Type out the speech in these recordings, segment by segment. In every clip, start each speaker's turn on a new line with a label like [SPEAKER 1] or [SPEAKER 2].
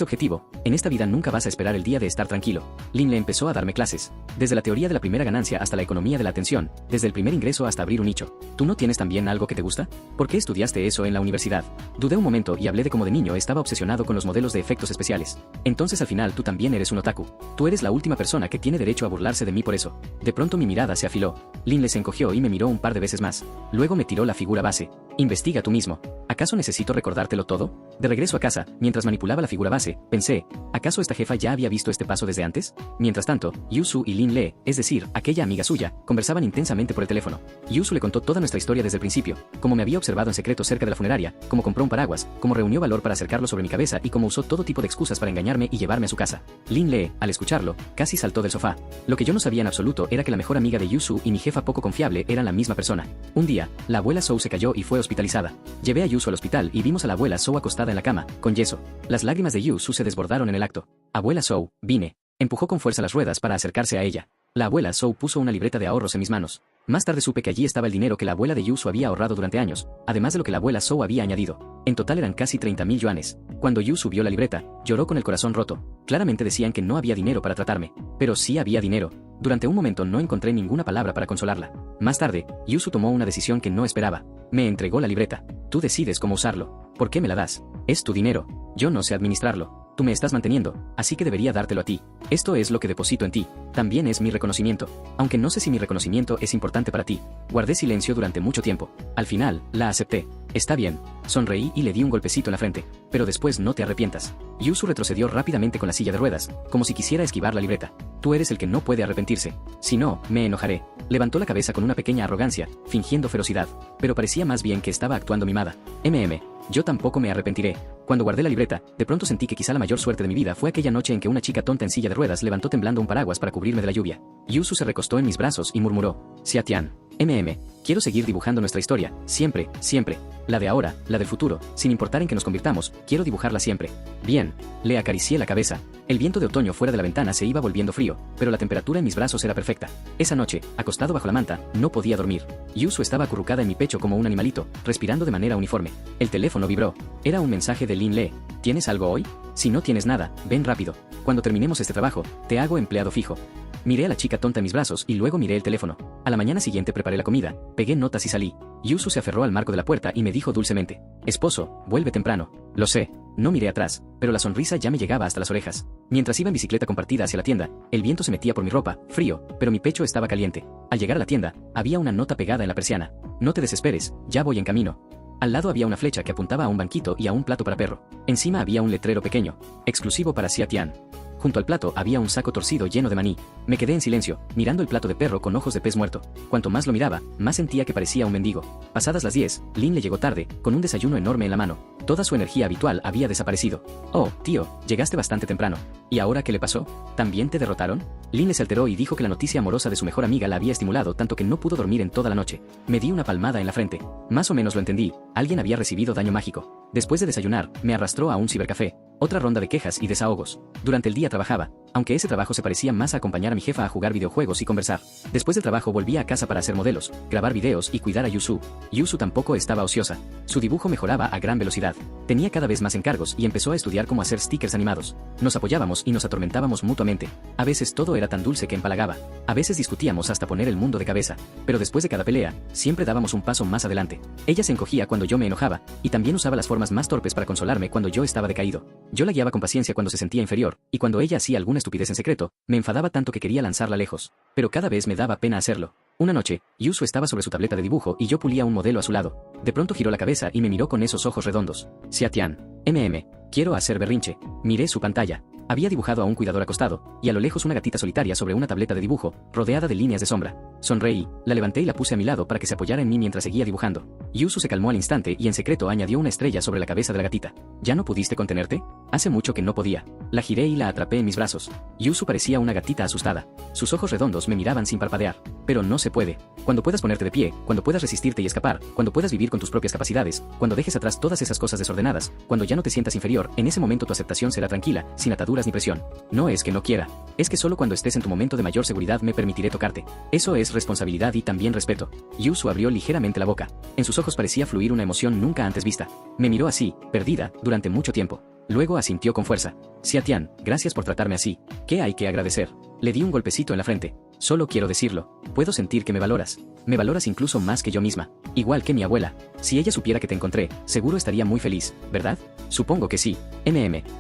[SPEAKER 1] Objetivo, en esta vida nunca vas a esperar el día de estar tranquilo. Lin le empezó a darme clases, desde la teoría de la primera ganancia hasta la economía de la atención, desde el primer ingreso hasta abrir un nicho. ¿Tú no tienes también algo que te gusta? ¿Por qué estudiaste eso en la universidad? Dudé un momento y hablé de cómo de niño estaba obsesionado con los modelos de efectos especiales. Entonces al final tú también eres un otaku. Tú eres la última persona que tiene derecho a burlarse de mí por eso. De pronto mi mirada se afiló. Lin se encogió y me miró un par de veces más. Luego me tiró la figura base. Investiga tú mismo. ¿Acaso necesito recordártelo todo? De regreso a casa, mientras manipulaba la figura base, pensé, ¿acaso esta jefa ya había visto este paso desde antes? Mientras tanto, Yusu y Lin Le, es decir, aquella amiga suya, conversaban intensamente por el teléfono. Yusu le contó toda nuestra historia desde el principio, cómo me había observado en secreto cerca de la funeraria, cómo compró un paraguas, cómo reunió valor para acercarlo sobre mi cabeza y cómo usó todo tipo de excusas para engañarme y llevarme a su casa. Lin Le, al escucharlo, casi saltó del sofá. Lo que yo no sabía en absoluto era que la mejor amiga de Yusu y mi jefa poco confiable eran la misma persona. Un día, la abuela Sou se cayó y fue hospitalizada. Llevé a Yusu al hospital y vimos a la abuela Sou acostada en la cama, con yeso. Las lágrimas de Yusu se desbordaron en el acto. Abuela Sou, vine. Empujó con fuerza las ruedas para acercarse a ella. La abuela Sou puso una libreta de ahorros en mis manos. Más tarde supe que allí estaba el dinero que la abuela de Yusu había ahorrado durante años, además de lo que la abuela Sou había añadido. En total eran casi 30.000 yuanes. Cuando Yusu vio la libreta, lloró con el corazón roto. Claramente decían que no había dinero para tratarme. Pero sí había dinero. Durante un momento no encontré ninguna palabra para consolarla. Más tarde, Yusu tomó una decisión que no esperaba. Me entregó la libreta. Tú decides cómo usarlo. ¿Por qué me la das? Es tu dinero. Yo no sé administrarlo. Tú me estás manteniendo, así que debería dártelo a ti. Esto es lo que deposito en ti. También es mi reconocimiento. Aunque no sé si mi reconocimiento es importante para ti. Guardé silencio durante mucho tiempo. Al final, la acepté. Está bien. Sonreí y le di un golpecito en la frente. Pero después no te arrepientas. Yusu retrocedió rápidamente con la silla de ruedas, como si quisiera esquivar la libreta. Tú eres el que no puede arrepentirse. Si no, me enojaré. Levantó la cabeza con una pequeña arrogancia, fingiendo ferocidad. Pero parecía más bien que estaba actuando mimada. Yo tampoco me arrepentiré. Cuando guardé la libreta, de pronto sentí que quizá la mayor suerte de mi vida fue aquella noche en que una chica tonta en silla de ruedas levantó temblando un paraguas para cubrirme de la lluvia. Yusu se recostó en mis brazos y murmuró, Xiatian. Quiero seguir dibujando nuestra historia, siempre, siempre. La de ahora, la del futuro, sin importar en que nos convirtamos, quiero dibujarla siempre. Bien, le acaricié la cabeza. El viento de otoño fuera de la ventana se iba volviendo frío, pero la temperatura en mis brazos era perfecta. Esa noche, acostado bajo la manta, no podía dormir. Yusu estaba acurrucada en mi pecho como un animalito, respirando de manera uniforme. El teléfono vibró. Era un mensaje de Lin Le. ¿Tienes algo hoy? Si no tienes nada, ven rápido. Cuando terminemos este trabajo, te hago empleado fijo. Miré a la chica tonta en mis brazos y luego miré el teléfono. A la mañana siguiente preparé la comida, pegué notas y salí. Yusu se aferró al marco de la puerta y me dijo dulcemente, esposo, vuelve temprano. Lo sé. No miré atrás, pero la sonrisa ya me llegaba hasta las orejas. Mientras iba en bicicleta compartida hacia la tienda, el viento se metía por mi ropa, frío, pero mi pecho estaba caliente. Al llegar a la tienda, había una nota pegada en la persiana. No te desesperes, ya voy en camino. Al lado había una flecha que apuntaba a un banquito y a un plato para perro. Encima había un letrero pequeño, exclusivo para Xiatian. Junto al plato había un saco torcido lleno de maní. Me quedé en silencio, mirando el plato de perro con ojos de pez muerto. Cuanto más lo miraba, más sentía que parecía un mendigo. Pasadas las 10, Lin le llegó tarde, con un desayuno enorme en la mano. Toda su energía habitual había desaparecido. Oh, tío, llegaste bastante temprano. ¿Y ahora qué le pasó? ¿También te derrotaron? Lin se alteró y dijo que la noticia amorosa de su mejor amiga la había estimulado tanto que no pudo dormir en toda la noche. Me di una palmada en la frente. Más o menos lo entendí. Alguien había recibido daño mágico. Después de desayunar, me arrastró a un cibercafé. Otra ronda de quejas y desahogos. Durante el día trabajaba, aunque ese trabajo se parecía más a acompañar a mi jefa a jugar videojuegos y conversar. Después del trabajo volvía a casa para hacer modelos, grabar videos y cuidar a Yusu. Yusu tampoco estaba ociosa. Su dibujo mejoraba a gran velocidad. Tenía cada vez más encargos y empezó a estudiar cómo hacer stickers animados. Nos apoyábamos y nos atormentábamos mutuamente. A veces todo era tan dulce que empalagaba. A veces discutíamos hasta poner el mundo de cabeza. Pero después de cada pelea, siempre dábamos un paso más adelante. Ella se encogía cuando yo me enojaba, y también usaba las formas más torpes para consolarme cuando yo estaba decaído. Yo la guiaba con paciencia cuando se sentía inferior, y cuando ella hacía alguna estupidez en secreto, me enfadaba tanto que quería lanzarla lejos. Pero cada vez me daba pena hacerlo. Una noche, Yusu estaba sobre su tableta de dibujo y yo pulía un modelo a su lado. De pronto giró la cabeza y me miró con esos ojos redondos. Xiatian. Quiero hacer berrinche. Miré su pantalla. Había dibujado a un cuidador acostado, y a lo lejos una gatita solitaria sobre una tableta de dibujo, rodeada de líneas de sombra. Sonreí, la levanté y la puse a mi lado para que se apoyara en mí mientras seguía dibujando. Yusu se calmó al instante y en secreto añadió una estrella sobre la cabeza de la gatita. ¿Ya no pudiste contenerte? Hace mucho que no podía. La giré y la atrapé en mis brazos. Yusu parecía una gatita asustada. Sus ojos redondos me miraban sin parpadear. Pero no se puede. Cuando puedas ponerte de pie, cuando puedas resistirte y escapar, cuando puedas vivir con tus propias capacidades, cuando dejes atrás todas esas cosas desordenadas, cuando ya no te sientas inferior, en ese momento tu aceptación será tranquila, sin ataduras ni presión. No es que no quiera. Es que solo cuando estés en tu momento de mayor seguridad me permitiré tocarte. Eso es responsabilidad y también respeto. Yusu abrió ligeramente la boca. En sus ojos parecía fluir una emoción nunca antes vista. Me miró así, perdida, durante mucho tiempo. Luego asintió con fuerza. Xiatian, gracias por tratarme así. ¿Qué hay que agradecer? Le di un golpecito en la frente. Solo quiero decirlo. Puedo sentir que me valoras. Me valoras incluso más que yo misma. Igual que mi abuela. Si ella supiera que te encontré, seguro estaría muy feliz, ¿verdad? Supongo que sí.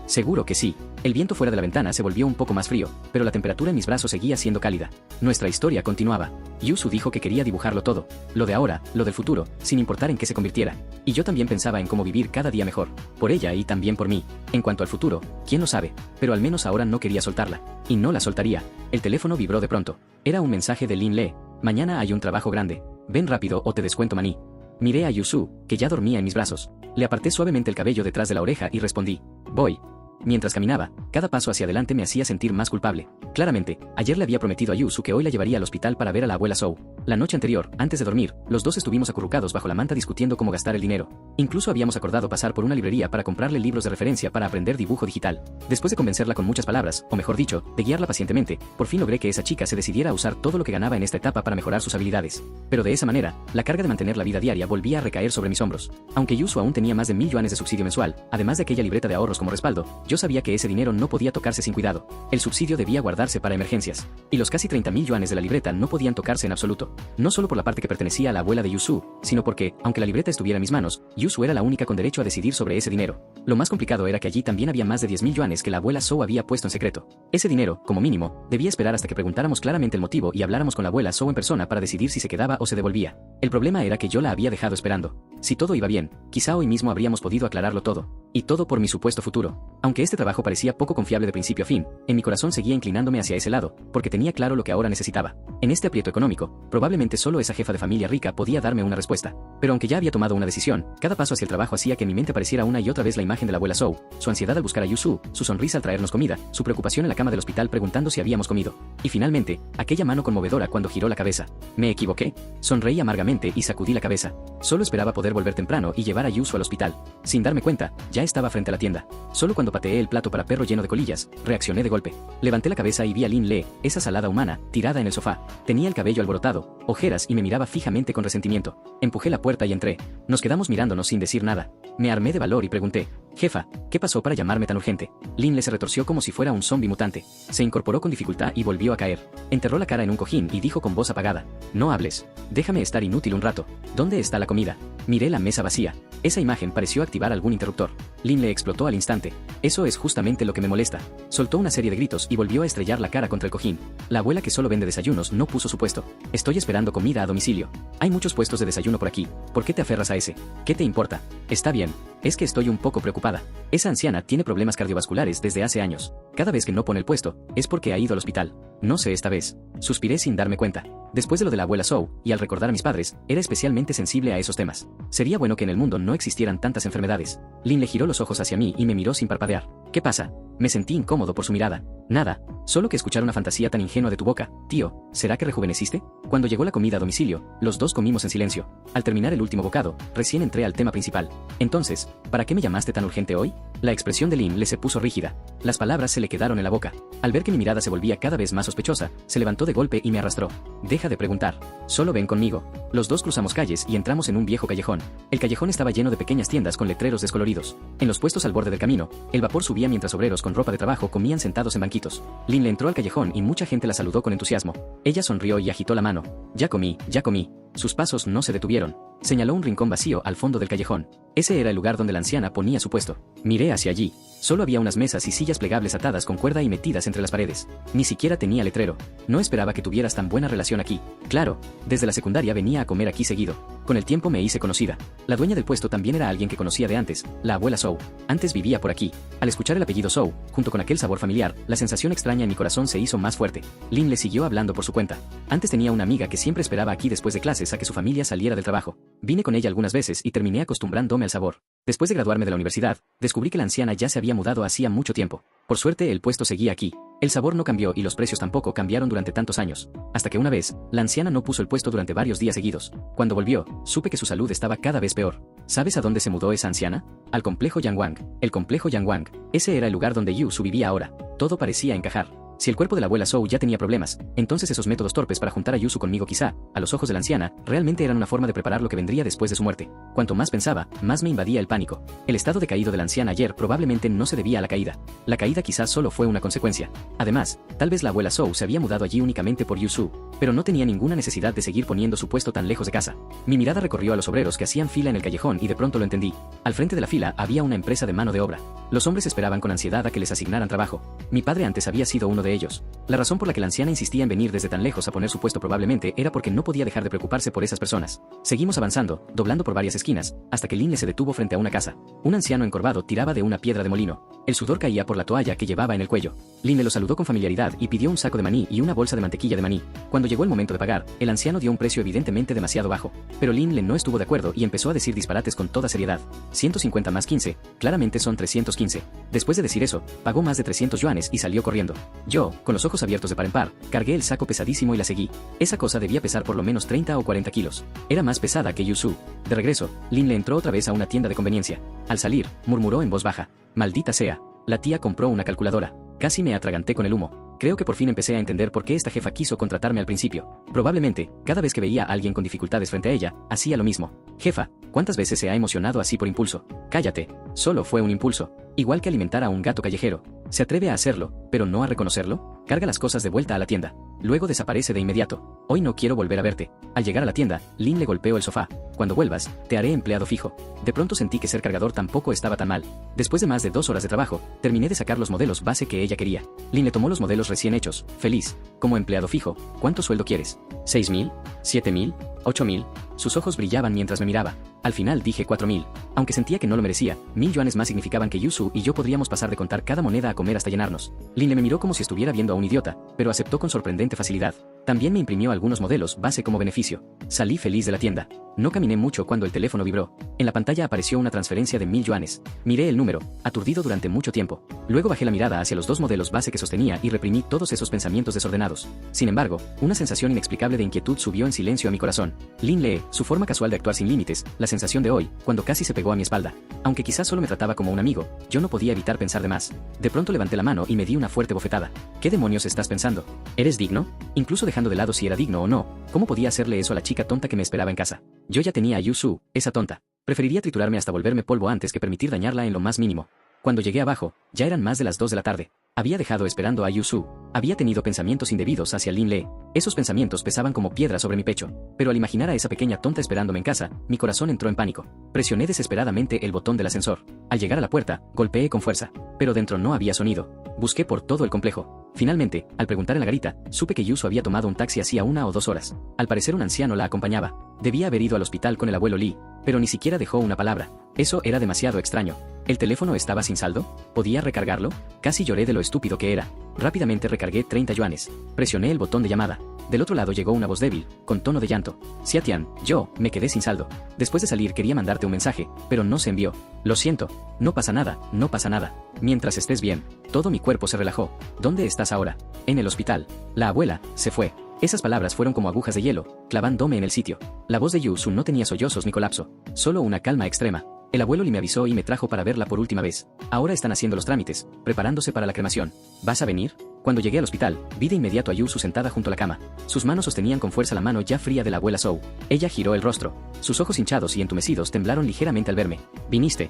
[SPEAKER 1] Seguro que sí. El viento fuera de la ventana se volvió un poco más frío, pero la temperatura en mis brazos seguía siendo cálida. Nuestra historia continuaba. Yusu dijo que quería dibujarlo todo. Lo de ahora, lo del futuro, sin importar en qué se convirtiera. Y yo también pensaba en cómo vivir cada día mejor. Por ella y también por mí. En cuanto al futuro, quién lo sabe. Pero al menos ahora no quería soltarla. Y no la soltaría. El teléfono vibró de pronto. Era un mensaje de Lin Le. Mañana hay un trabajo grande. Ven rápido o te descuento maní. Miré a Yusu, que ya dormía en mis brazos. Le aparté suavemente el cabello detrás de la oreja y respondí. Voy. Mientras caminaba, cada paso hacia adelante me hacía sentir más culpable. Claramente, ayer le había prometido a Yusu que hoy la llevaría al hospital para ver a la abuela Zhou. La noche anterior, antes de dormir, los dos estuvimos acurrucados bajo la manta discutiendo cómo gastar el dinero. Incluso habíamos acordado pasar por una librería para comprarle libros de referencia para aprender dibujo digital. Después de convencerla con muchas palabras, o mejor dicho, de guiarla pacientemente, por fin logré que esa chica se decidiera a usar todo lo que ganaba en esta etapa para mejorar sus habilidades. Pero de esa manera, la carga de mantener la vida diaria volvía a recaer sobre mis hombros. Aunque Yusu aún tenía más de 1000 yuanes de subsidio mensual, además de aquella libreta de ahorros como respaldo, yo sabía que ese dinero no podía tocarse sin cuidado. El subsidio debía guardarse para emergencias. Y los casi 30.000 yuanes de la libreta no podían tocarse en absoluto. No solo por la parte que pertenecía a la abuela de Yusu, sino porque, aunque la libreta estuviera en mis manos, Yusu era la única con derecho a decidir sobre ese dinero. Lo más complicado era que allí también había más de 10.000 yuanes que la abuela Zhou había puesto en secreto. Ese dinero, como mínimo, debía esperar hasta que preguntáramos claramente el motivo y habláramos con la abuela Zhou en persona para decidir si se quedaba o se devolvía. El problema era que yo la había dejado esperando. Si todo iba bien, quizá hoy mismo habríamos podido aclararlo todo. Y todo por mi supuesto futuro. Aunque este trabajo parecía poco confiable de principio a fin, en mi corazón seguía inclinándome hacia ese lado, porque tenía claro lo que ahora necesitaba. En este aprieto económico, probablemente solo esa jefa de familia rica podía darme una respuesta. Pero aunque ya había tomado una decisión, cada paso hacia el trabajo hacía que en mi mente apareciera una y otra vez la imagen de la abuela Zhou, su ansiedad al buscar a Yusu, su sonrisa al traernos comida, su preocupación en la cama del hospital preguntando si habíamos comido. Y finalmente, aquella mano conmovedora cuando giró la cabeza. ¿Me equivoqué? Sonreí amargamente y sacudí la cabeza. Solo esperaba poder volver temprano y llevar a Yusu al hospital. Sin darme cuenta, ya estaba frente a la tienda. Solo cuando pateé el plato para perro lleno de colillas, reaccioné de golpe. Levanté la cabeza y vi a Lin Le, esa salada humana, tirada en el sofá. Tenía el cabello alborotado, ojeras y me miraba fijamente con resentimiento. Empujé la puerta y entré. Nos quedamos mirándonos sin decir nada. Me armé de valor y pregunté. Jefa, ¿qué pasó para llamarme tan urgente? Lin Le se retorció como si fuera un zombi mutante. Se incorporó con dificultad y volvió a caer. Enterró la cara en un cojín y dijo con voz apagada. No hables. Déjame estar inútil un rato. ¿Dónde está la comida? Miré la mesa vacía. Esa imagen pareció activar algún interruptor. Lin Le explotó al instante. Eso es justamente lo que me molesta. Soltó una serie de gritos y volvió a estrellar la cara contra el cojín. La abuela que solo vende desayunos no puso su puesto. Estoy esperando comida a domicilio. Hay muchos puestos de desayuno por aquí. ¿Por qué te aferras a ese? ¿Qué te importa? Está bien. Es que estoy un poco preocupada. Esa anciana tiene problemas cardiovasculares desde hace años. Cada vez que no pone el puesto, es porque ha ido al hospital. No sé esta vez. Suspiré sin darme cuenta. Después de lo de la abuela Zhou, y al recordar a mis padres, era especialmente sensible a esos temas. Sería bueno que en el mundo no existieran tantas enfermedades. Lin Le giró los ojos hacia mí y me miró sin parpadear. ¿Qué pasa? Me sentí incómodo por su mirada. Nada, solo que escuchar una fantasía tan ingenua de tu boca. Tío, ¿será que rejuveneciste? Cuando llegó la comida a domicilio, los dos comimos en silencio. Al terminar el último bocado, recién entré al tema principal. Entonces, ¿para qué me llamaste tan urgente hoy? La expresión de Lin Le se puso rígida. Las palabras se le quedaron en la boca. Al ver que mi mirada se volvía cada vez más sospechosa, se levantó de golpe y me arrastró. Deja de preguntar. Solo ven conmigo. Los dos cruzamos calles y entramos en un viejo callejón. El callejón estaba lleno de pequeñas tiendas con letreros descoloridos. En los puestos al borde del camino, el vapor subía mientras obreros con ropa de trabajo comían sentados en banquitos. Lin Le entró al callejón y mucha gente la saludó con entusiasmo. Ella sonrió y agitó la mano. Ya comí, ya comí. Sus pasos no se detuvieron. Señaló un rincón vacío al fondo del callejón. Ese era el lugar donde la anciana ponía su puesto. Miré hacia allí. Solo había unas mesas y sillas plegables atadas con cuerda y metidas entre las paredes. Ni siquiera tenía letrero. No esperaba que tuvieras tan buena relación aquí. Claro, desde la secundaria venía a comer aquí seguido. Con el tiempo me hice conocida. La dueña del puesto también era alguien que conocía de antes, la abuela Zhou. Antes vivía por aquí. Al escuchar el apellido Zhou, junto con aquel sabor familiar, la sensación extraña en mi corazón se hizo más fuerte. Lin Le siguió hablando por su cuenta. Antes tenía una amiga que siempre esperaba aquí después de clases a que su familia saliera del trabajo. Vine con ella algunas veces y terminé acostumbrándome al sabor. Después de graduarme de la universidad, descubrí que la anciana ya se había mudado hacía mucho tiempo. Por suerte el puesto seguía aquí. El sabor no cambió y los precios tampoco cambiaron durante tantos años. Hasta que una vez, la anciana no puso el puesto durante varios días seguidos. Cuando volvió, supe que su salud estaba cada vez peor. ¿Sabes a dónde se mudó esa anciana? Al complejo Yangwang. El complejo Yangwang. Ese era el lugar donde Yusu vivía ahora. Todo parecía encajar. Si el cuerpo de la abuela Zhou ya tenía problemas, entonces esos métodos torpes para juntar a Yusu conmigo quizá, a los ojos de la anciana, realmente eran una forma de preparar lo que vendría después de su muerte. Cuanto más pensaba, más me invadía el pánico. El estado decaído de la anciana ayer probablemente no se debía a la caída. La caída quizás solo fue una consecuencia. Además, tal vez la abuela Zhou se había mudado allí únicamente por Yusu, pero no tenía ninguna necesidad de seguir poniendo su puesto tan lejos de casa. Mi mirada recorrió a los obreros que hacían fila en el callejón y de pronto lo entendí. Al frente de la fila había una empresa de mano de obra. Los hombres esperaban con ansiedad a que les asignaran trabajo. Mi padre antes había sido uno de ellos. La razón por la que la anciana insistía en venir desde tan lejos a poner su puesto probablemente era porque no podía dejar de preocuparse por esas personas. Seguimos avanzando, doblando por varias esquinas, hasta que Linle se detuvo frente a una casa. Un anciano encorvado tiraba de una piedra de molino. El sudor caía por la toalla que llevaba en el cuello. Linle lo saludó con familiaridad y pidió un saco de maní y una bolsa de mantequilla de maní. Cuando llegó el momento de pagar, el anciano dio un precio evidentemente demasiado bajo. Pero Linle no estuvo de acuerdo y empezó a decir disparates con toda seriedad. 150 más 15, claramente son 315. Después de decir eso, pagó más de 300 yuanes y salió corriendo. Yo, con los ojos abiertos de par en par, cargué el saco pesadísimo y la seguí. Esa cosa debía pesar por lo menos 30 o 40 kilos. Era más pesada que Yusu. De regreso, Linle entró otra vez a una tienda de conveniencia. Al salir, murmuró en voz baja: «Maldita sea. La tía compró una calculadora». Casi me atraganté con el humo. Creo que por fin empecé a entender por qué esta jefa quiso contratarme al principio. Probablemente, cada vez que veía a alguien con dificultades frente a ella, hacía lo mismo. «Jefa, ¿cuántas veces se ha emocionado así por impulso?» «Cállate. Solo fue un impulso. Igual que alimentar a un gato callejero. Se atreve a hacerlo, pero no a reconocerlo. Carga las cosas de vuelta a la tienda. Luego desaparece de inmediato. Hoy no quiero volver a verte». Al llegar a la tienda, Lin le golpeó el sofá. «Cuando vuelvas, te haré empleado fijo». De pronto sentí que ser cargador tampoco estaba tan mal. Después de más de 2 horas de trabajo, terminé de sacar los modelos base que ella quería. Lin le tomó los modelos recién hechos, feliz. «Como empleado fijo, ¿cuánto sueldo quieres? ¿6.000? ¿7.000? ¿8.000? Sus ojos brillaban mientras me miraba. Al final dije 4.000. Aunque sentía que no lo merecía, 1.000 yuanes más significaban que Yusu y yo podríamos pasar de contar cada moneda a comer hasta llenarnos. Lin me miró como si estuviera viendo a un idiota, pero aceptó con sorprendente facilidad. También me imprimió algunos modelos base como beneficio. Salí feliz de la tienda. No caminé mucho cuando el teléfono vibró. En la pantalla apareció una transferencia de 1.000 yuanes. Miré el número, aturdido durante mucho tiempo. Luego bajé la mirada hacia los 2 modelos base que sostenía y reprimí todos esos pensamientos desordenados. Sin embargo, una sensación inexplicable de inquietud subió en silencio a mi corazón. Lin Lee, su forma casual de actuar sin límites, la sensación de hoy, cuando casi se pegó a mi espalda. Aunque quizás solo me trataba como un amigo, yo no podía evitar pensar de más. De pronto levanté la mano y me di una fuerte bofetada. ¿Qué demonios estás pensando? ¿Eres digno? Incluso dejando de lado si era digno o no, ¿cómo podía hacerle eso a la chica tonta que me esperaba en casa? Yo ya tenía a Yusu, esa tonta. Preferiría triturarme hasta volverme polvo antes que permitir dañarla en lo más mínimo. Cuando llegué abajo, ya eran más de las 2 de la tarde. Había dejado esperando a Yusu. Había tenido pensamientos indebidos hacia Lin Lee. Esos pensamientos pesaban como piedras sobre mi pecho. Pero al imaginar a esa pequeña tonta esperándome en casa, mi corazón entró en pánico. Presioné desesperadamente el botón del ascensor. Al llegar a la puerta, golpeé con fuerza. Pero dentro no había sonido. Busqué por todo el complejo. Finalmente, al preguntar en la garita, supe que Yusu había tomado un taxi hacía 1 o 2 horas. Al parecer un anciano la acompañaba. Debía haber ido al hospital con el abuelo Lee, pero ni siquiera dejó una palabra. Eso era demasiado extraño. ¿El teléfono estaba sin saldo? ¿Podía recargarlo? Casi lloré de lo estúpido que era. Rápidamente recargué 30 yuanes. Presioné el botón de llamada. Del otro lado llegó una voz débil, con tono de llanto. «Xiatian, yo, me quedé sin saldo. Después de salir quería mandarte un mensaje, pero no se envió. Lo siento. No pasa nada, no pasa nada. Mientras estés bien». Todo mi cuerpo se relajó. «¿Dónde estás ahora?» «En el hospital. La abuela se fue». Esas palabras fueron como agujas de hielo, clavándome en el sitio. La voz de Yusu no tenía sollozos ni colapso, solo una calma extrema. El abuelo Lee me avisó y me trajo para verla por última vez. Ahora están haciendo los trámites, preparándose para la cremación. ¿Vas a venir? Cuando llegué al hospital, vi de inmediato a Yusu sentada junto a la cama. Sus manos sostenían con fuerza la mano ya fría de la abuela Zhou. Ella giró el rostro. Sus ojos hinchados y entumecidos temblaron ligeramente al verme. «Viniste.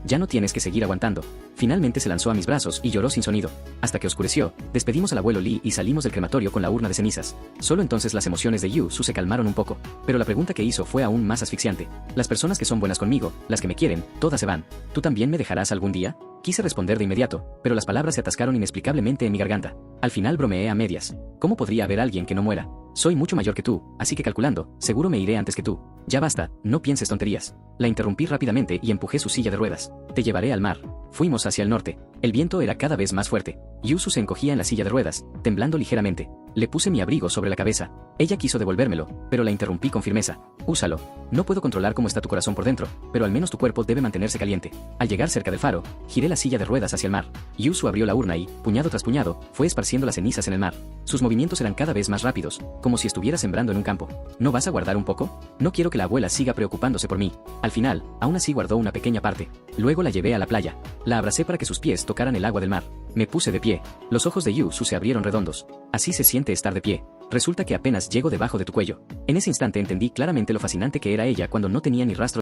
[SPEAKER 1] Ya no tienes que seguir aguantando». Finalmente se lanzó a mis brazos y lloró sin sonido. Hasta que oscureció, despedimos al abuelo Lee y salimos del crematorio con la urna de cenizas. Solo entonces las emociones de Yusu se calmaron un poco. Pero la pregunta que hizo fue aún más asfixiante. «Las personas que son buenas conmigo, las que me quieren, todas se van. ¿Tú también me dejarás algún día?» Quise responder de inmediato, pero las palabras se atascaron inexplicablemente en mi garganta. Al final bromeé a medias. ¿Cómo podría haber alguien que no muera? Soy mucho mayor que tú, así que calculando, seguro me iré antes que tú. Ya basta, no pienses tonterías. La interrumpí rápidamente y empujé su silla de ruedas. Te llevaré al mar. Fuimos hacia el norte. El viento era cada vez más fuerte. Yusu se encogía en la silla de ruedas, temblando ligeramente. Le puse mi abrigo sobre la cabeza. Ella quiso devolvérmelo, pero la interrumpí con firmeza. Úsalo. No puedo controlar cómo está tu corazón por dentro, pero al menos tu cuerpo debe mantenerse caliente. Al llegar cerca del faro, giré la silla de ruedas hacia el mar. Yusu abrió la urna y, puñado tras puñado, fue esparciendo las cenizas en el mar. Sus movimientos eran cada vez más rápidos, como si estuviera sembrando en un campo. ¿No vas a guardar un poco? No quiero que la abuela siga preocupándose por mí. Al final, aún así guardó una pequeña parte. Luego la llevé a la playa. La abracé para que sus pies tocaran el agua del mar. Me puse de pie. Los ojos de Yu Su se abrieron redondos. Así se siente estar de pie. Resulta que apenas llego debajo de tu cuello. En ese instante entendí claramente lo fascinante que era ella cuando no tenía ni rastro